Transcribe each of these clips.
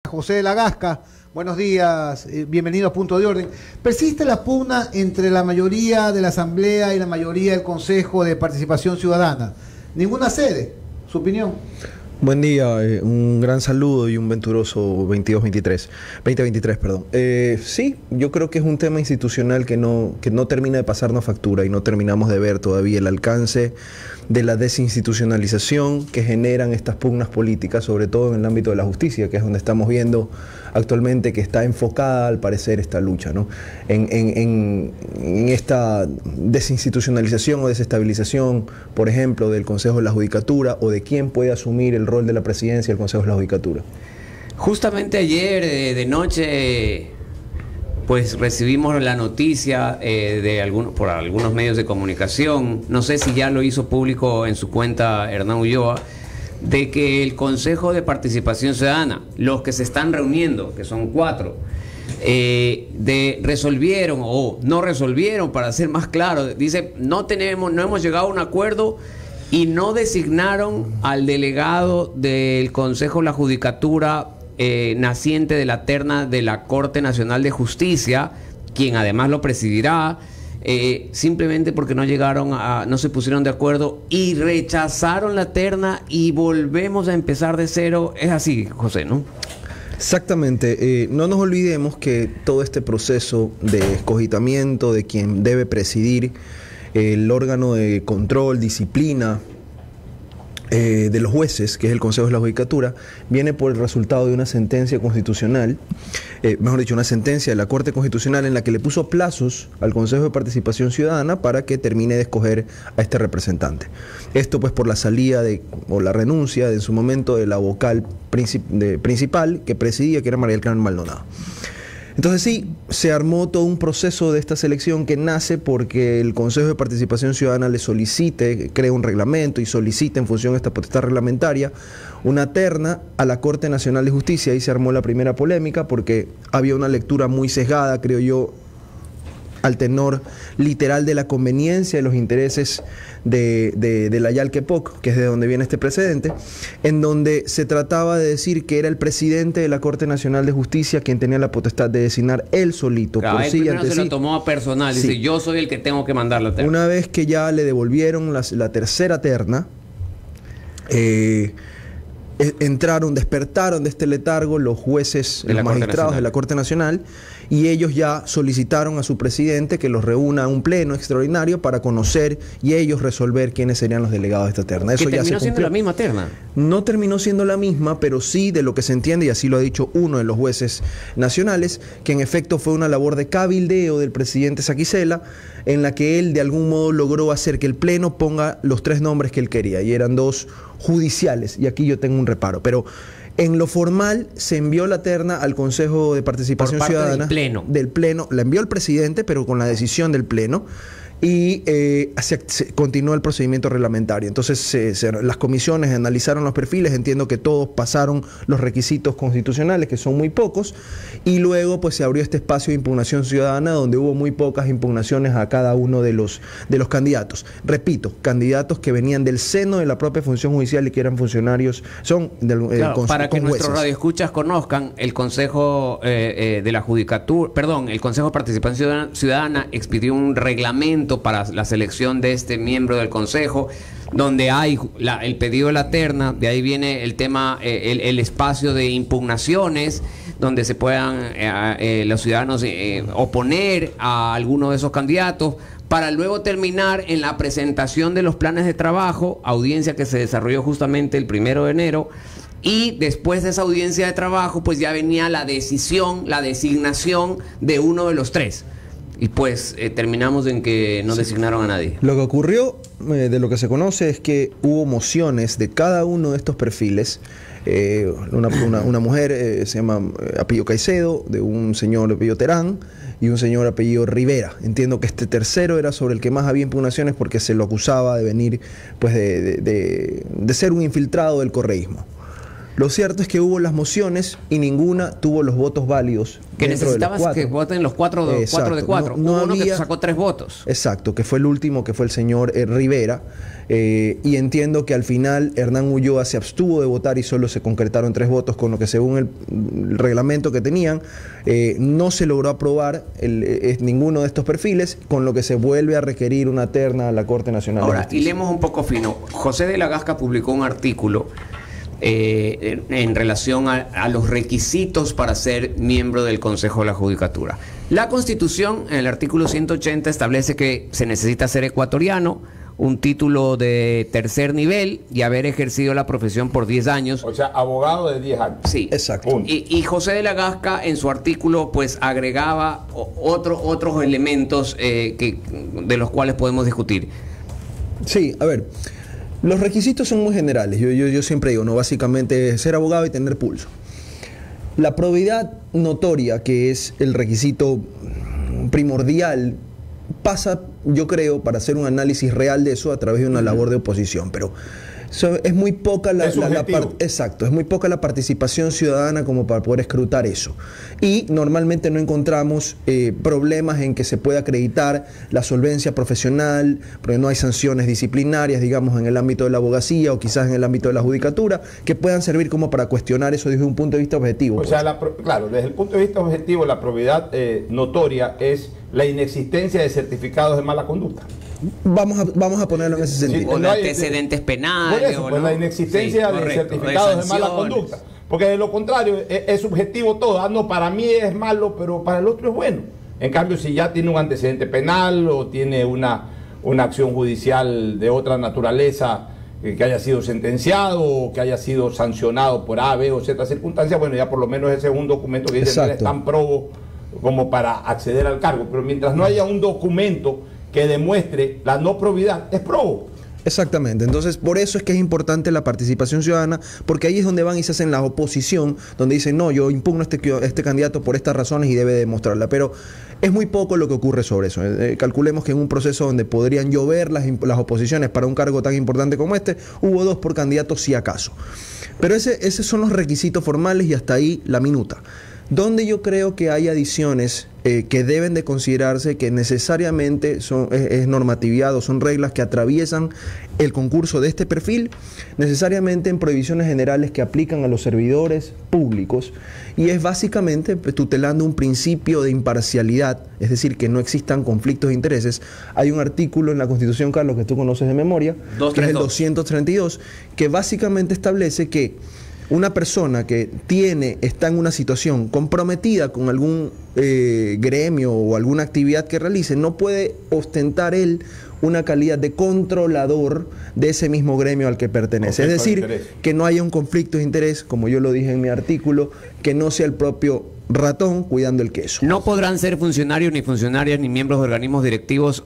José de la Gasca, buenos días, bienvenido a Punto de Orden. Persiste la pugna entre la mayoría de la Asamblea y la mayoría del Consejo de Participación Ciudadana. Ninguna cede, su opinión. Buen día, un gran saludo y un venturoso 2023, perdón. Sí, yo creo que es un tema institucional que no termina de pasarnos factura y no terminamos de ver todavía el alcance de la desinstitucionalización que generan estas pugnas políticas, sobre todo en el ámbito de la justicia, que es donde estamos viendo actualmente que está enfocada, al parecer, esta lucha, ¿no? En esta desinstitucionalización o desestabilización, por ejemplo, del Consejo de la Judicatura o de quién puede asumir el rol de la presidencia del Consejo de la Judicatura. Justamente ayer de noche, pues recibimos la noticia por algunos medios de comunicación, no sé si ya lo hizo público en su cuenta Hernán Ulloa, de que el Consejo de Participación Ciudadana, los que se están reuniendo, que son 4, resolvieron o no resolvieron, para ser más claro, dice, no hemos llegado a un acuerdo y no designaron al delegado del Consejo de la Judicatura naciente de la terna de la Corte Nacional de Justicia, quien además lo presidirá, simplemente porque no se pusieron de acuerdo y rechazaron la terna y volvemos a empezar de cero. Es así, José, ¿no? Exactamente. No nos olvidemos que todo este proceso de escogitamiento de quien debe presidir el órgano de control, disciplina de los jueces, que es el Consejo de la Judicatura, viene por el resultado de una sentencia constitucional, mejor dicho, una sentencia de la Corte Constitucional en la que le puso plazos al Consejo de Participación Ciudadana para que termine de escoger a este representante. Esto pues por la salida o la renuncia en su momento de la vocal principal que presidía, que era María del Carmen Maldonado. Entonces sí, se armó todo un proceso de esta selección que nace porque el Consejo de Participación Ciudadana le solicite, crea un reglamento y solicita en función de esta potestad reglamentaria una terna a la Corte Nacional de Justicia. Ahí se armó la primera polémica porque había una lectura muy sesgada, creo yo, al tenor literal de la conveniencia de los intereses de la Yalquepoc, que es de donde viene este precedente, en donde se trataba de decir que era el presidente de la Corte Nacional de Justicia quien tenía la potestad de designar él solito. Claro, él primero se lo tomó a personal, sí. Dice, yo soy el que tengo que mandar la terna. Una vez que ya le devolvieron la tercera terna, despertaron de este letargo los jueces, los magistrados de la Corte Nacional, y ellos ya solicitaron a su presidente que los reúna a un pleno extraordinario para conocer y ellos resolver quiénes serían los delegados de esta terna. Eso ya terminó siendo la misma terna. No terminó siendo la misma, pero sí de lo que se entiende, y así lo ha dicho uno de los jueces nacionales, que en efecto fue una labor de cabildeo del presidente Saquicela, en la que él de algún modo logró hacer que el pleno ponga los 3 nombres que él quería, y eran 2 judiciales, y aquí yo tengo un reparo, pero en lo formal se envió la terna al Consejo de Participación Ciudadana del Pleno, la envió el presidente, pero con la decisión del Pleno, y continuó el procedimiento reglamentario. Entonces las comisiones analizaron los perfiles, entiendo que todos pasaron los requisitos constitucionales, que son muy pocos, y luego pues se abrió este espacio de impugnación ciudadana donde hubo muy pocas impugnaciones a cada uno de los candidatos. Repito, candidatos que venían del seno de la propia función judicial y que eran funcionarios, para que nuestros radioescuchas conozcan, el Consejo de la Judicatura, el Consejo de Participación Ciudadana expidió un reglamento para la selección de este miembro del Consejo, donde hay el pedido de la terna, de ahí viene el tema, el espacio de impugnaciones, donde se puedan los ciudadanos oponer a alguno de esos candidatos, para luego terminar en la presentación de los planes de trabajo, audiencia que se desarrolló justamente el 1 de enero, y después de esa audiencia de trabajo, pues ya venía la designación de uno de los 3. Y pues terminamos en que no designaron a nadie. Lo que ocurrió, de lo que se conoce, es que hubo mociones de cada uno de estos perfiles. Una mujer se llama apellido Caicedo, de un señor apellido Terán y un señor apellido Rivera. Entiendo que este tercero era sobre el que más había impugnaciones porque se lo acusaba de venir, pues de ser un infiltrado del correísmo. Lo cierto es que hubo las mociones y ninguna tuvo los votos válidos. Que necesitabas que voten los 4 de 4. Hubo uno que sacó 3 votos. Exacto, que fue el último, que fue el señor Rivera. Y entiendo que al final Hernán Ulloa se abstuvo de votar y solo se concretaron 3 votos, con lo que según el reglamento que tenían, no se logró aprobar ninguno de estos perfiles, con lo que se vuelve a requerir una terna a la Corte Nacional de Justicia. Ahora, hilemos un poco fino. José de la Gasca publicó un artículo en relación a los requisitos para ser miembro del Consejo de la Judicatura. La Constitución, en el artículo 180, establece que se necesita ser ecuatoriano, un título de 3er nivel y haber ejercido la profesión por 10 años. O sea, abogado de 10 años. Sí, exacto. Y José de la Gasca en su artículo pues agregaba otros elementos de los cuales podemos discutir. Sí, a ver, los requisitos son muy generales. Yo siempre digo, no, básicamente ser abogado y tener pulso. La probidad notoria, que es el requisito primordial, pasa, yo creo, para hacer un análisis real de eso a través de una labor de oposición, pero es muy poca es muy poca la participación ciudadana como para poder escrutar eso. Y normalmente no encontramos problemas en que se pueda acreditar la solvencia profesional, porque no hay sanciones disciplinarias, digamos, en el ámbito de la abogacía o quizás en el ámbito de la judicatura, que puedan servir como para cuestionar eso desde un punto de vista objetivo. O sea, claro, desde el punto de vista objetivo, la probidad notoria es la inexistencia de certificados de mala conducta. Vamos a ponerlo en ese sentido. O de antecedentes penales. Por eso, pues, la inexistencia de certificados de mala conducta. Porque de lo contrario, es subjetivo todo. No, para mí es malo, pero para el otro es bueno. En cambio, si ya tiene un antecedente penal o tiene una acción judicial de otra naturaleza, que haya sido sentenciado o que haya sido sancionado por A, B o Z circunstancias, bueno, ya por lo menos ese es un documento que dice que no es tan probo como para acceder al cargo. Pero mientras no haya un documento que demuestre la no probidad, es probo. Exactamente, entonces por eso es que es importante la participación ciudadana, porque ahí es donde van y se hacen la oposición, donde dicen, no, yo impugno este candidato por estas razones y debe demostrarla, pero es muy poco lo que ocurre sobre eso. Calculemos que en un proceso donde podrían llover las oposiciones para un cargo tan importante como este, hubo 2 por candidato si acaso. Pero esos son los requisitos formales y hasta ahí la minuta. Donde yo creo que hay adiciones que deben de considerarse, que necesariamente es normatividad o son reglas que atraviesan el concurso de este perfil, necesariamente en prohibiciones generales que aplican a los servidores públicos, y es básicamente tutelando un principio de imparcialidad, es decir, que no existan conflictos de intereses. Hay un artículo en la Constitución, Carlos, que tú conoces de memoria, que es el 232, que básicamente establece que una persona que está en una situación comprometida con algún gremio o alguna actividad que realice, no puede ostentar él una calidad de controlador de ese mismo gremio al que pertenece. Es decir, que no haya un conflicto de interés, como yo lo dije en mi artículo, que no sea el propio ratón cuidando el queso. No podrán ser funcionarios ni funcionarias ni miembros de organismos directivos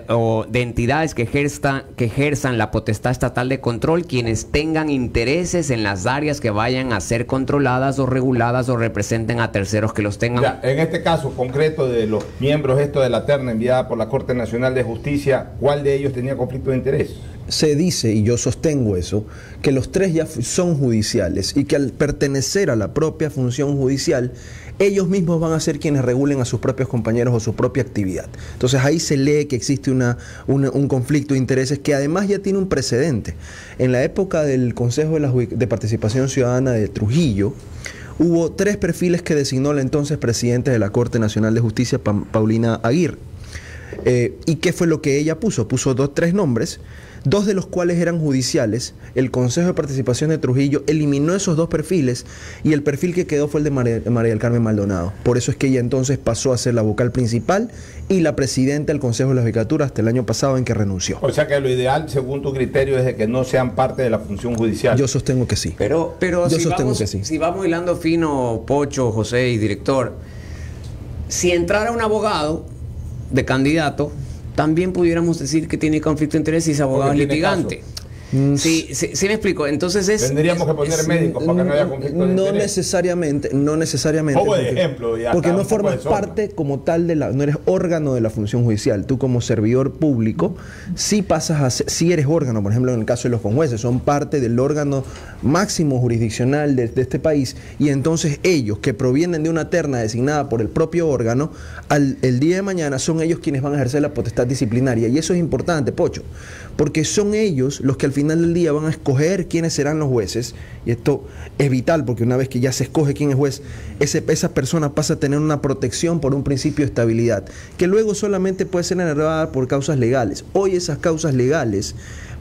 o de entidades que ejerzan la potestad estatal de control quienes tengan intereses en las áreas que vayan a ser controladas o reguladas o representen a terceros que los tengan. Ya, en este caso concreto de los miembros de la terna enviada por la Corte Nacional de Justicia, ¿cuál de ellos tenía conflicto de interés? Se dice, y yo sostengo eso, que los 3 ya son judiciales y que al pertenecer a la propia función judicial, ellos mismos van a ser quienes regulen a sus propios compañeros o su propia actividad. Entonces ahí se lee que existe un conflicto de intereses que además ya tiene un precedente. En la época del Consejo de Participación Ciudadana de Trujillo, hubo 3 perfiles que designó la entonces presidenta de la Corte Nacional de Justicia, Paulina Aguirre. ¿Y qué fue lo que ella puso? Puso 3 nombres, 2 de los cuales eran judiciales. El Consejo de Participación de Trujillo eliminó esos 2 perfiles y el perfil que quedó fue el de María del Carmen Maldonado. Por eso es que ella entonces pasó a ser la vocal principal y la presidenta del Consejo de la Judicatura hasta el año pasado, en que renunció. O sea que lo ideal, según tu criterio, es de que no sean parte de la función judicial. Yo sostengo que sí. Pero si vamos hilando fino, Pocho, José y director, si entrara un abogado de candidato, también pudiéramos decir que tiene conflicto de interés y ese abogado es litigante. Sí, me explico. Entonces tendríamos que poner médicos para que no haya conflicto de interés. No necesariamente. Porque no formas parte como tal no eres órgano de la función judicial. Tú como servidor público sí pasas a ser, sí eres órgano, por ejemplo en el caso de los conjueces, son parte del órgano máximo jurisdiccional de este país, y entonces ellos que provienen de una terna designada por el propio órgano, el día de mañana son ellos quienes van a ejercer la potestad disciplinaria, y eso es importante, Pocho, porque son ellos los que al final del día van a escoger quiénes serán los jueces, y esto es vital porque una vez que ya se escoge quién es juez, esa persona pasa a tener una protección por un principio de estabilidad, que luego solamente puede ser enervada por causas legales. Hoy esas causas legales,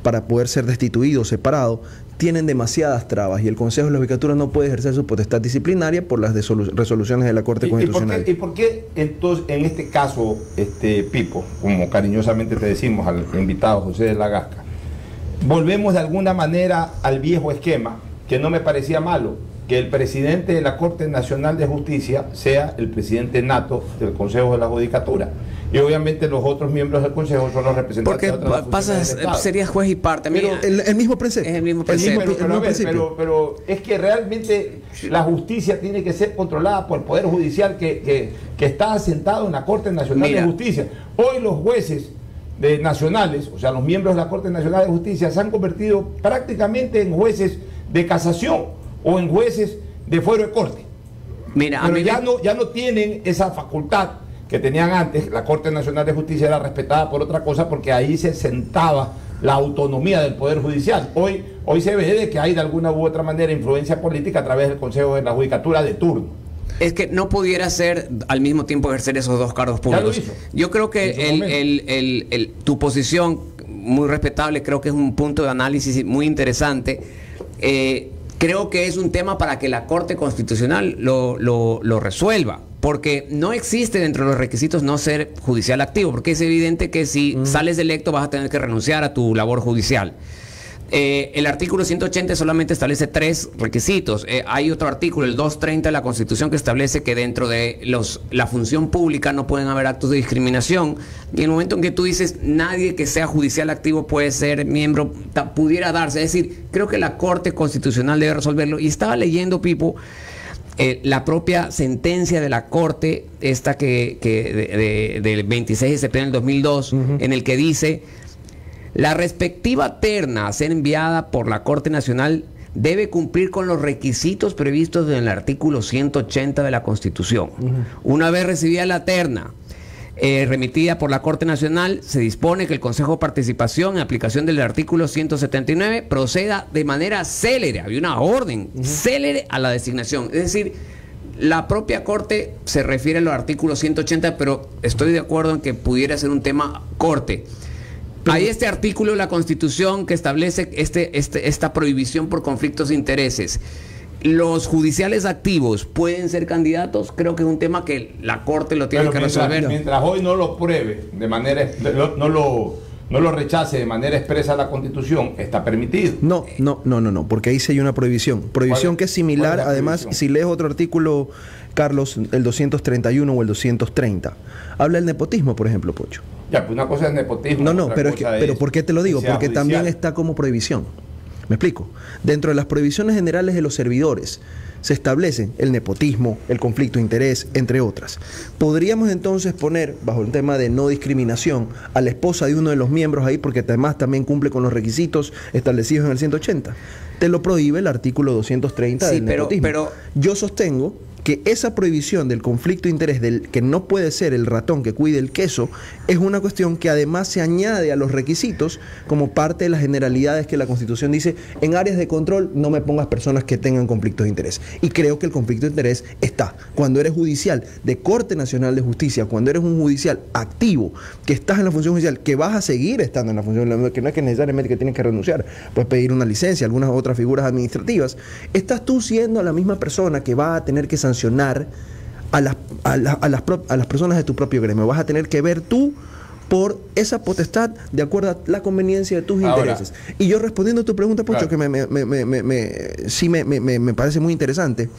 para poder ser destituido o separado, tienen demasiadas trabas y el Consejo de la Judicatura no puede ejercer su potestad disciplinaria por las resoluciones de la Corte Constitucional. ¿Y por qué entonces en este caso, Pipo, como cariñosamente te decimos al invitado José de la Gasca, volvemos de alguna manera al viejo esquema, que no me parecía malo, que el presidente de la Corte Nacional de Justicia sea el presidente nato del Consejo de la Judicatura? Y obviamente los otros miembros del Consejo son los representantes de otras funciones del Estado. Sería juez y parte. Mira, el mismo precepto. Es el mismo precepto. Pero es que realmente la justicia tiene que ser controlada por el Poder Judicial que está asentado en la Corte Nacional de Justicia. Hoy los jueces nacionales, o sea, los miembros de la Corte Nacional de Justicia se han convertido prácticamente en jueces de casación o en jueces de fuero de corte. Pero ya no tienen esa facultad que tenían antes. La Corte Nacional de Justicia era respetada por otra cosa, porque ahí se sentaba la autonomía del Poder Judicial. Hoy se ve de que hay de alguna u otra manera influencia política a través del Consejo de la Judicatura de turno. Es que no pudiera ser al mismo tiempo ejercer esos dos cargos públicos. Yo creo que tu posición, muy respetable, creo que es un punto de análisis muy interesante. Creo que es un tema para que la Corte Constitucional lo resuelva, porque no existe dentro de los requisitos no ser judicial activo, porque es evidente que si sales electo vas a tener que renunciar a tu labor judicial. El artículo 180 solamente establece 3 requisitos. Hay otro artículo, el 230 de la Constitución, que establece que dentro de la función pública no pueden haber actos de discriminación. Y en el momento en que tú dices nadie que sea judicial activo puede ser miembro, pudiera darse. Es decir, creo que la Corte Constitucional debe resolverlo. Y estaba leyendo, Pipo, la propia sentencia de la Corte, esta del 26 de septiembre del 2002, en el que dice: la respectiva terna a ser enviada por la Corte Nacional debe cumplir con los requisitos previstos en el artículo 180 de la Constitución. Una vez recibida la terna remitida por la Corte Nacional, se dispone que el Consejo de Participación, en aplicación del artículo 179, proceda de manera célere, había una orden célere a la designación. Es decir, la propia Corte se refiere a los artículos 180, pero estoy de acuerdo en que pudiera ser un tema corte. Hay este artículo de la Constitución que establece esta prohibición por conflictos de intereses. ¿Los judiciales activos pueden ser candidatos? Creo que es un tema que la Corte lo tiene que resolver. Mientras hoy no lo pruebe de manera, no lo rechace de manera expresa la Constitución, está permitido. No, porque ahí sí hay una prohibición. Prohibición que es similar, además, si lees otro artículo, Carlos, el 231 o el 230, habla del nepotismo, por ejemplo, Pocho. Ya, pues una cosa es nepotismo. Pero ¿por qué te lo digo? Porque judicial también está como prohibición. ¿Me explico? Dentro de las prohibiciones generales de los servidores se establecen el nepotismo, el conflicto de interés, entre otras. Podríamos entonces poner, bajo el tema de no discriminación, a la esposa de uno de los miembros ahí, porque además también cumple con los requisitos establecidos en el 180. Te lo prohíbe el artículo 230 del nepotismo. Pero yo sostengo que esa prohibición del conflicto de interés, del que no puede ser el ratón que cuide el queso, es una cuestión que además se añade a los requisitos como parte de las generalidades que la Constitución dice: en áreas de control no me pongas personas que tengan conflictos de interés. Y creo que el conflicto de interés está cuando eres judicial de Corte Nacional de Justicia, cuando eres un judicial activo, que estás en la función judicial, que vas a seguir estando en la función, que no es que necesariamente que tienes que renunciar, puedes pedir una licencia, algunas otras figuras administrativas. Estás tú siendo la misma persona que va a tener que sancionar a las personas de tu propio gremio. Vas a tener que ver tú por esa potestad de acuerdo a la conveniencia de tus intereses. Y yo respondiendo a tu pregunta, Pocho, que sí me parece muy interesante.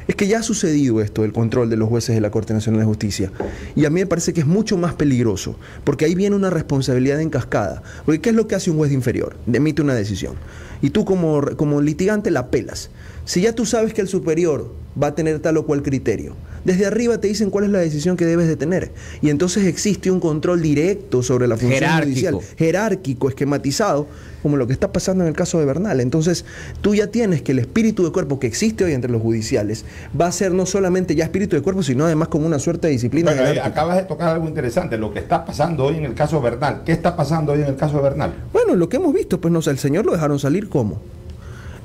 es que ya ha sucedido esto, el control de los jueces de la Corte Nacional de Justicia. Y a mí me parece que es mucho más peligroso, porque ahí viene una responsabilidad en cascada. Porque ¿qué es lo que hace un juez inferior? Emite una decisión. Y tú como litigante la apelas. Si ya tú sabes que el superior va a tener tal o cual criterio, desde arriba te dicen cuál es la decisión que debes de tener. Y entonces existe un control directo sobre la función judicial, jerárquico, esquematizado, como lo que está pasando en el caso de Bernal. Entonces, tú ya tienes que el espíritu de cuerpo que existe hoy entre los judiciales va a ser no solamente ya espíritu de cuerpo, sino además como una suerte de disciplina. Bueno, acabas de tocar algo interesante, lo que está pasando hoy en el caso de Bernal. ¿Qué está pasando hoy en el caso de Bernal? Bueno, lo que hemos visto, pues no sé, el señor lo dejaron salir, ¿cómo?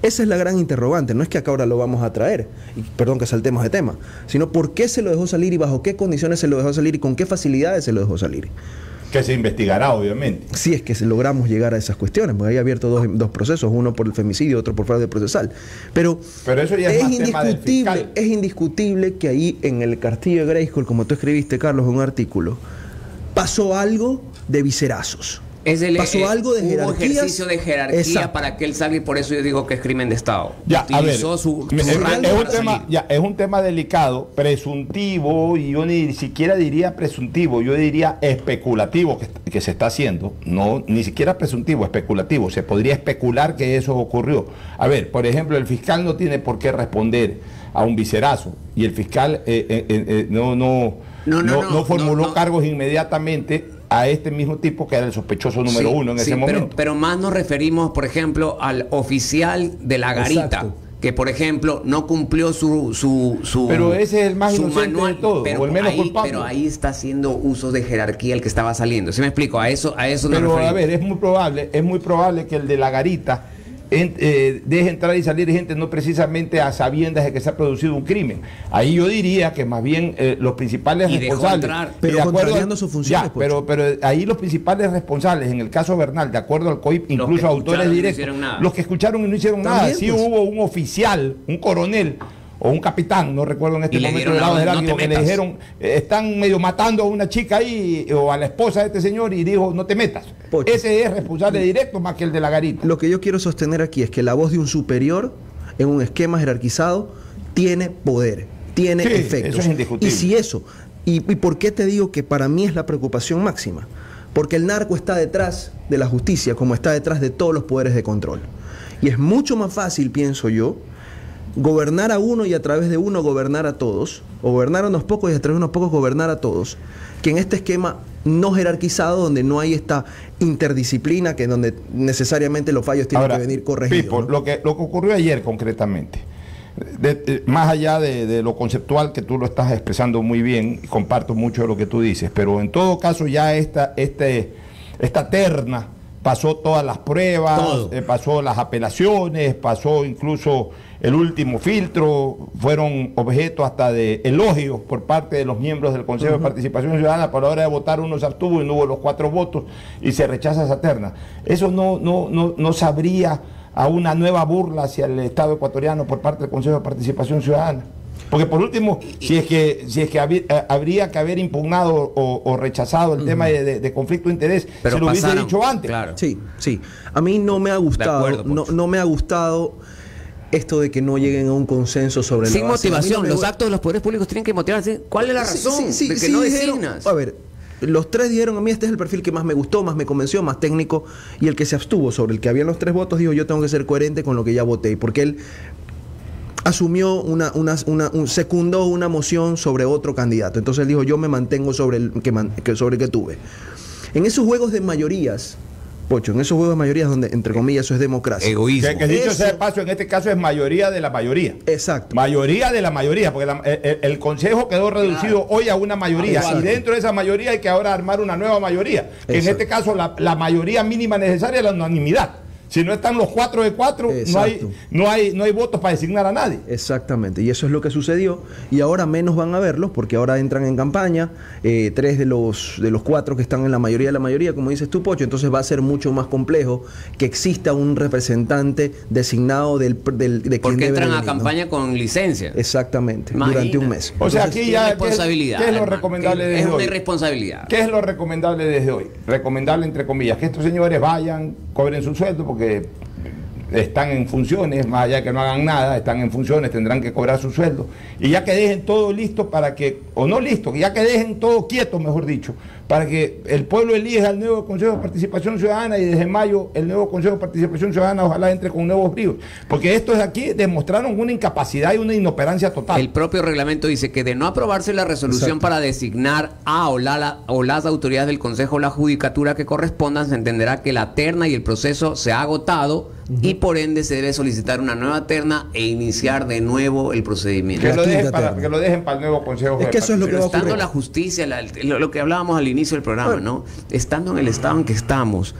Esa es la gran interrogante, no es que acá ahora lo vamos a traer, y perdón que saltemos de tema, sino por qué se lo dejó salir y bajo qué condiciones se lo dejó salir y con qué facilidades se lo dejó salir. Que se investigará, obviamente. Si es que logramos llegar a esas cuestiones, porque hay abierto dos procesos, uno por el femicidio, otro por fraude procesal. Pero eso ya es más tema del fiscal. Es indiscutible que ahí en el Castillo de Grayskull, como tú escribiste, Carlos, en un artículo, pasó algo de viserazos. Pasó algo de hubo ejercicio de jerarquía para que él salga, y por eso yo digo que es crimen de Estado. Ya, utilizó es un tema delicado, presuntivo, y yo ni siquiera diría presuntivo, yo diría especulativo que se está haciendo. No, ni siquiera presuntivo, especulativo. Se podría especular que eso ocurrió. A ver, por ejemplo, el fiscal no tiene por qué responder a un viserazo, y el fiscal no formuló cargos inmediatamente a este mismo tipo que era el sospechoso número uno en ese momento. Pero más nos referimos, por ejemplo, al oficial de la garita. Exacto. Que por ejemplo no cumplió su pero ese es el más inocente manual, de todo, o el menos culpable. Pero ahí está haciendo uso de jerarquía el que estaba saliendo. ¿Sí me explico? A eso pero a ver, es muy probable que el de la garita deje entrar y salir gente no precisamente a sabiendas de que se ha producido un crimen. Ahí yo diría que más bien los principales responsables, pero contrariando sus funciones, pero ahí los principales responsables, en el caso Bernal, de acuerdo al COIP, incluso autores directos, los que escucharon y no hicieron nada. Sí hubo un oficial, un coronel o un capitán, no recuerdo en este momento, del lado jerárquico, que le dijeron, están medio matando a una chica ahí, o a la esposa de este señor, y dijo, no te metas. Pocho. Ese es responsable directo más que el de la garita. Lo que yo quiero sostener aquí es que la voz de un superior, en un esquema jerarquizado, tiene poder, tiene efectos. Eso es indiscutible. Y si eso, y ¿por qué te digo que para mí es la preocupación máxima? Porque el narco está detrás de la justicia, como está detrás de todos los poderes de control. Y es mucho más fácil, pienso yo, gobernar a uno y a través de uno gobernar a todos, o gobernar a unos pocos y a través de unos pocos gobernar a todos, que en este esquema no jerarquizado, donde no hay esta interdisciplina, que donde necesariamente los fallos tienen que venir corregidos. Pipo, ¿no? Lo que ocurrió ayer concretamente, más allá de lo conceptual, que tú lo estás expresando muy bien, y comparto mucho de lo que tú dices, pero en todo caso ya esta terna pasó todas las pruebas, pasó las apelaciones, pasó incluso el último filtro, fueron objeto hasta de elogios por parte de los miembros del Consejo de Participación Ciudadana. Por la hora de votar uno se abstuvo y no hubo los 4 votos y se rechaza esa terna. Eso no sabría a una nueva burla hacia el Estado ecuatoriano por parte del Consejo de Participación Ciudadana. Porque por último, si es que habría que haber impugnado o rechazado el tema de conflicto de interés, pero se lo hubiese dicho antes. Claro. Sí. A mí no me ha gustado, no me ha gustado esto de que no lleguen a un consenso sobre sin motivación. Los actos de los poderes públicos tienen que motivarse. ¿Cuál es la razón de que no designas? A ver, los 3 dijeron, a mí este es el perfil que más me gustó, más me convenció, más técnico, y el que se abstuvo, sobre el que habían los 3 votos, dijo, yo tengo que ser coherente con lo que ya voté, porque él asumió secundó una moción sobre otro candidato. Entonces él dijo, yo me mantengo sobre el que tuve. En esos juegos de mayorías, Pocho, en esos juegos de mayorías donde, entre comillas, eso es democracia. Egoísmo. Que dicho sea de paso, en este caso es mayoría de la mayoría. Exacto. Mayoría de la mayoría, porque el Consejo quedó reducido hoy a una mayoría. Y dentro de esa mayoría hay que ahora armar una nueva mayoría. Que en este caso la mayoría mínima necesaria es la unanimidad. Si no están los 4 de 4, no hay votos para designar a nadie. Exactamente, y eso es lo que sucedió. Y ahora menos van a verlos, porque ahora entran en campaña 3 de los 4 que están en la mayoría de la mayoría, como dices tú, Pocho. Entonces va a ser mucho más complejo que exista un representante designado de quien porque entran a campaña, ¿no? Con licencia. Exactamente, durante un mes. O sea, aquí ya responsabilidad, ¿qué es lo recomendable desde hoy? Es una irresponsabilidad. ¿Qué es lo recomendable desde hoy? Recomendable entre comillas, que estos señores vayan, cobren su sueldo, porque están en funciones, más allá de que no hagan nada, están en funciones, tendrán que cobrar su sueldo, y ya que dejen todo listo para que, o no listo, ya que dejen todo quieto, mejor dicho, para que el pueblo elija el nuevo Consejo de Participación Ciudadana, y desde mayo el nuevo Consejo de Participación Ciudadana ojalá entre con nuevos bríos, porque estos de aquí demostraron una incapacidad y una inoperancia total. El propio reglamento dice que de no aprobarse la resolución para designar a o las autoridades del Consejo o la judicatura que correspondan, se entenderá que la terna y el proceso se ha agotado y por ende se debe solicitar una nueva terna e iniciar de nuevo el procedimiento. Que lo dejen para el nuevo Consejo. Es que eso es lo que va a ocurrir. Estando la justicia, lo que hablábamos al inicio del programa, ¿no? Estando en el estado en que estamos,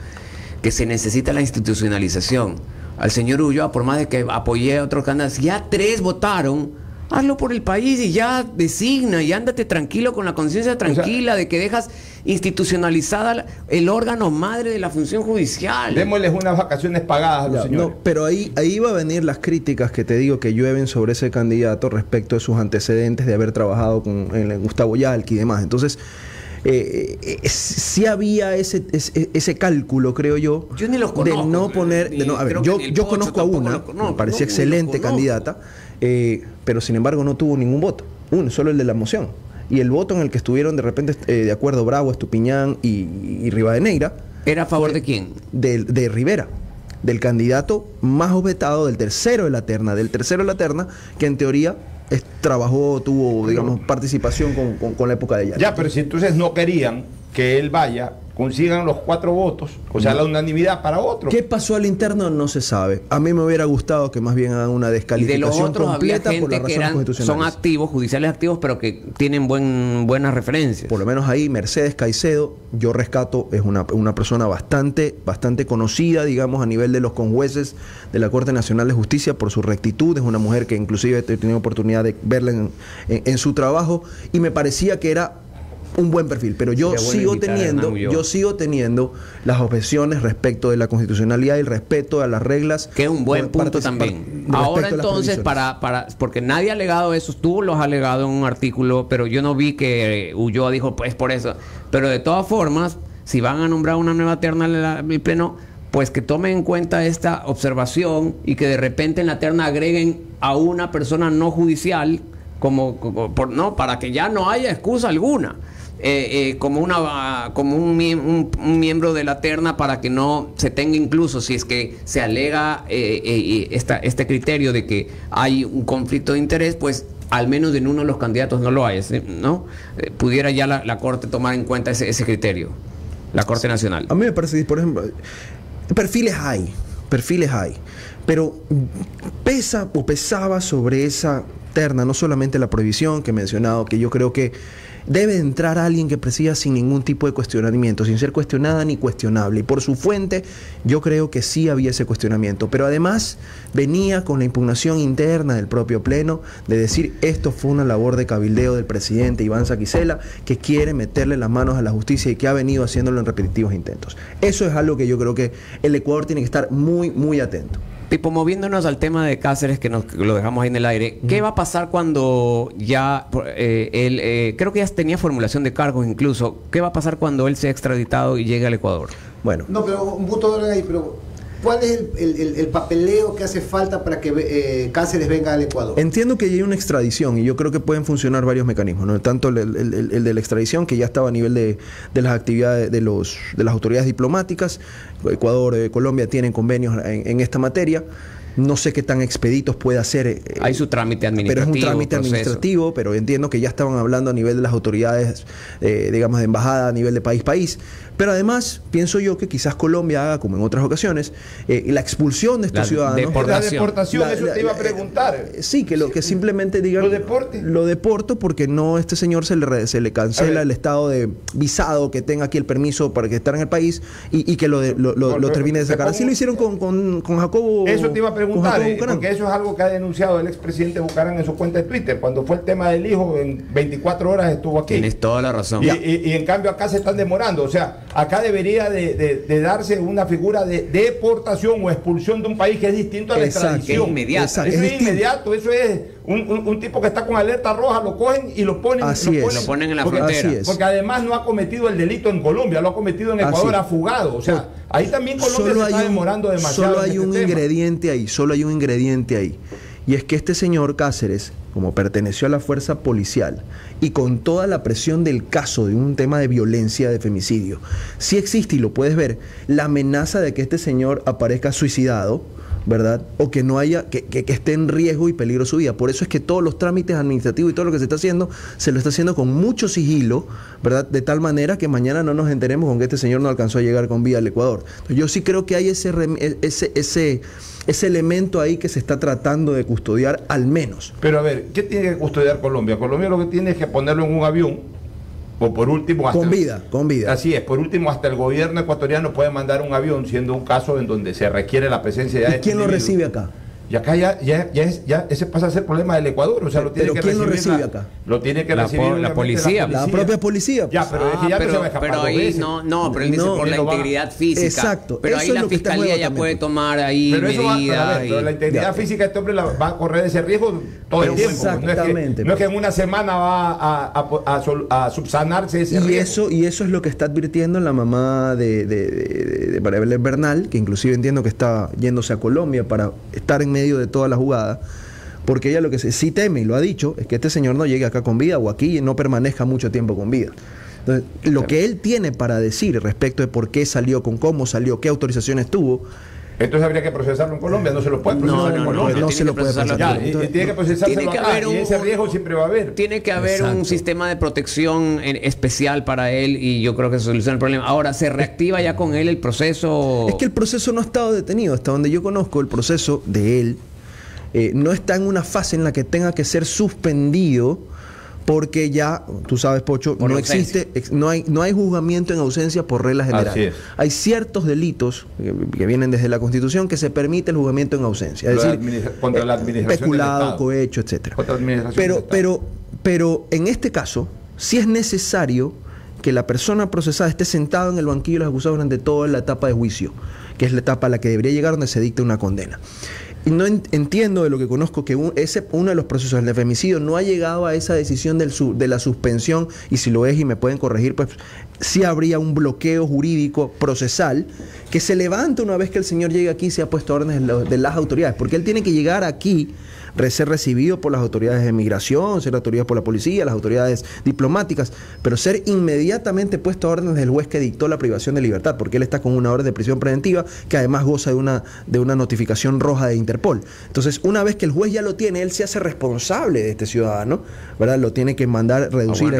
que se necesita la institucionalización. Al señor Ulloa, por más de que apoyé a otros candidatos, ya 3 votaron, hazlo por el país y ya designa y ándate tranquilo, con la conciencia tranquila, de que dejas institucionalizada el órgano madre de la función judicial. Démosles unas vacaciones pagadas a los señores. No, pero ahí va a venir las críticas que te digo que llueven sobre ese candidato respecto de sus antecedentes de haber trabajado con Gustavo Yalki y demás. Entonces, sí había ese cálculo, creo yo, ni los conozco, de no poner... yo conozco a una, me parecía excelente candidata, pero sin embargo no tuvo ningún voto, solo el de la moción. Y el voto en el que estuvieron de repente de acuerdo Bravo, Estupiñán y Rivadeneira... ¿Era a favor de quién? De Rivera, del candidato más objetado, del tercero de la terna, que en teoría tuvo, digamos, participación con la época de ella. Ya, pero si entonces no querían que él vaya, consigan los 4 votos, o sea, la unanimidad para otro. ¿Qué pasó al interno? No se sabe. A mí me hubiera gustado que más bien hagan una descalificación completa por las razones constitucionales. Son activos, judiciales activos, pero que tienen buenas referencias. Por lo menos ahí, Mercedes Caicedo, yo rescato, es una persona bastante conocida, digamos, a nivel de los conjueces de la Corte Nacional de Justicia por su rectitud. Es una mujer que inclusive he tenido oportunidad de verla en su trabajo, y me parecía que era un buen perfil, pero yo sigo teniendo las objeciones respecto de la constitucionalidad y el respeto a las reglas, que es un buen punto también. Ahora entonces, porque nadie ha alegado eso, tú los has alegado en un artículo, pero yo no vi que Ulloa dijo pues por eso, pero de todas formas, si van a nombrar una nueva terna en el pleno, pues que tomen en cuenta esta observación y que de repente en la terna agreguen a una persona no judicial para que ya no haya excusa alguna. Como un miembro de la terna, para que no se tenga, incluso si es que se alega este criterio de que hay un conflicto de interés, pues al menos en uno de los candidatos no lo hay, ¿no? Pudiera ya la Corte tomar en cuenta ese criterio, la Corte Nacional. A mí me parece, por ejemplo, perfiles hay, pero pesaba sobre esa terna no solamente la prohibición que he mencionado, que yo creo que debe entrar alguien que presida sin ningún tipo de cuestionamiento, sin ser cuestionada ni cuestionable. Y por su fuente, yo creo que sí había ese cuestionamiento. Pero además venía con la impugnación interna del propio Pleno de decir esto fue una labor de cabildeo del presidente Iván Saquicela, que quiere meterle las manos a la justicia y que ha venido haciéndolo en repetitivos intentos. Eso es algo que yo creo que el Ecuador tiene que estar muy, muy atento. Pipo, moviéndonos al tema de Cáceres, que lo dejamos ahí en el aire, ¿qué va a pasar cuando ya él, creo que ya tenía formulación de cargos incluso, qué va a pasar cuando él sea extraditado y llegue al Ecuador? Bueno. No, pero un punto de ahí, pero ¿cuál es el papeleo que hace falta para que Cáceres venga al Ecuador? Entiendo que hay una extradición y yo creo que pueden funcionar varios mecanismos, ¿no? Tanto el de la extradición, que ya estaba a nivel de las actividades de las autoridades diplomáticas. Ecuador, Colombia tienen convenios en esta materia. No sé qué tan expeditos puede ser. Hay su trámite administrativo. Pero es un trámite administrativo, pero entiendo que ya estaban hablando a nivel de las autoridades, digamos, de embajada, a nivel de país. Pero además, pienso yo que quizás Colombia haga, como en otras ocasiones, la expulsión de estos ciudadanos. La deportación, eso te iba a preguntar. Sí, que simplemente digan... Lo deporto porque no, este señor se le cancela el estado de visado, que tenga aquí el permiso para que estar en el país y que lo termine de sacar. Así lo hicieron con Jacobo. Eso te iba a preguntar, porque eso es algo que ha denunciado el expresidente Bucaram en su cuenta de Twitter. Cuando fue el tema del hijo, en 24 horas estuvo aquí. Tienes toda la razón. Y en cambio acá se están demorando. O sea, acá debería de darse una figura de deportación o expulsión de un país que es distinto a la extradición. Eso es inmediato. Eso es un tipo que está con alerta roja, lo cogen y lo ponen en la frontera. Porque además no ha cometido el delito en Colombia, lo ha cometido en Ecuador, ha fugado. O sea, Ahí también Colombia se está demorando demasiado. Solo hay un ingrediente ahí. Y es que este señor Cáceres, como perteneció a la fuerza policial y con toda la presión del caso de un tema de violencia, de femicidio, sí existe, y lo puedes ver, la amenaza de que este señor aparezca suicidado, ¿verdad? O que no haya, que esté en riesgo y peligro su vida. Por eso es que todos los trámites administrativos y todo lo que se lo está haciendo con mucho sigilo, ¿verdad? De tal manera que mañana no nos enteremos con que este señor no alcanzó a llegar con vida al Ecuador. Entonces, yo sí creo que hay ese elemento ahí que se está tratando de custodiar, al menos. Pero a ver, ¿qué tiene que custodiar Colombia? Colombia lo que tiene es que ponerlo en un avión, o por último hasta con vida. Así es, por último hasta el gobierno ecuatoriano puede mandar un avión, siendo un caso en donde se requiere la presencia de... ¿Y quién lo recibe acá? Y acá ya ese pasa a ser problema del Ecuador, o sea, lo tiene ¿Pero que quién recibir lo recibe acá? Lo tiene que recibir la policía. La propia policía. Ya, pero es que ya no se va a escapar. Pero ahí pero él dice por la integridad física. Exacto. Pero ahí la fiscalía ya puede tomar ahí medidas. Pero la integridad física, este hombre va a correr ese riesgo todo el tiempo. Exactamente. No es que en una semana va a subsanarse ese riesgo. Y eso es lo que está advirtiendo la mamá de María Belén Bernal, que inclusive entiendo que está yéndose a Colombia para estar en medio de toda la jugada, porque ella lo que sí teme, y lo ha dicho, es que este señor no llegue acá con vida o aquí no permanezca mucho tiempo con vida. Entonces, lo que él tiene para decir respecto de por qué salió, con cómo salió, qué autorizaciones tuvo. Entonces habría que procesarlo en Colombia, no se lo puede procesar en Colombia. No se lo puede procesar. Tiene que procesarlo acá, y ese riesgo siempre va a haber. Tiene que haber un sistema de protección especial para él, y yo creo que se soluciona el problema. Ahora, ¿se reactiva ya con él el proceso? Es que el proceso no ha estado detenido. Hasta donde yo conozco, el proceso de él no está en una fase en la que tenga que ser suspendido, porque ya, tú sabes, Pocho, no existe, no hay juzgamiento en ausencia por regla general. Hay ciertos delitos que vienen desde la Constitución que se permite el juzgamiento en ausencia. Es decir, contra la administración peculado, cohecho, etcétera. Pero en este caso, sí es necesario que la persona procesada esté sentada en el banquillo de los acusados durante toda la etapa de juicio, que es la etapa a la que debería llegar, donde se dicta una condena. Y no entiendo, de lo que conozco, que uno de los procesos del femicidio no ha llegado a esa decisión de la suspensión, y si lo es y me pueden corregir, pues sí habría un bloqueo jurídico procesal que se levanta una vez que el señor llegue aquí y se ha puesto órdenes de las autoridades, porque él tiene que llegar aquí, ser recibido por las autoridades de migración, ser autorizados por la policía, las autoridades diplomáticas, pero ser inmediatamente puesto a órdenes del juez que dictó la privación de libertad, porque él está con una orden de prisión preventiva que además goza de una notificación roja de Interpol. Entonces, una vez que el juez ya lo tiene, él se hace responsable de este ciudadano, ¿verdad? Lo tiene que mandar reducir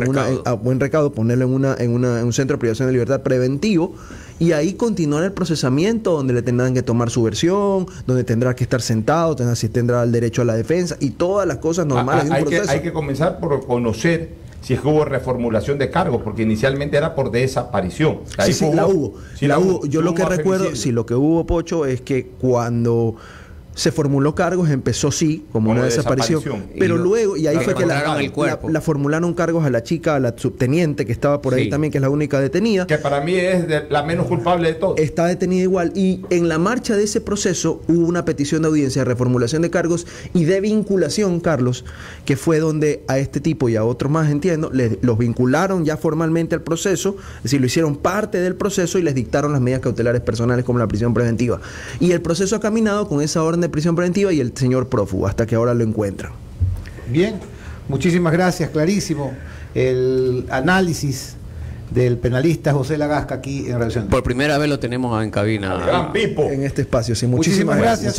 a buen recaudo, ponerlo en un centro de privación de libertad preventivo, y ahí continuar el procesamiento, donde le tendrán que tomar su versión, donde tendrá que estar sentado, tendrá el derecho a la defensa y todas las cosas normales de un proceso. Hay que comenzar por conocer si es que hubo reformulación de cargos, porque inicialmente era por desaparición. La hubo. Yo lo que recuerdo, lo que hubo, Pocho, es que cuando se formuló cargos, empezó como una desaparición, pero luego, y ahí fue que la formularon cargos a la chica, a la subteniente que estaba por ahí también, que es la única detenida, que para mí es la menos culpable de todos. Está detenida igual, y en la marcha de ese proceso hubo una petición de audiencia de reformulación de cargos y de vinculación, Carlos, que fue donde a este tipo y a otros más, entiendo, los vincularon ya formalmente al proceso, es decir, lo hicieron parte del proceso y les dictaron las medidas cautelares personales como la prisión preventiva, y el proceso ha caminado con esa orden de prisión preventiva y el señor prófugo hasta que ahora lo encuentran. Bien, muchísimas gracias, clarísimo el análisis del penalista José Lagasca aquí en Revisión. Por primera vez lo tenemos en cabina. Gran Pipo. En este espacio, sí. Muchísimas gracias.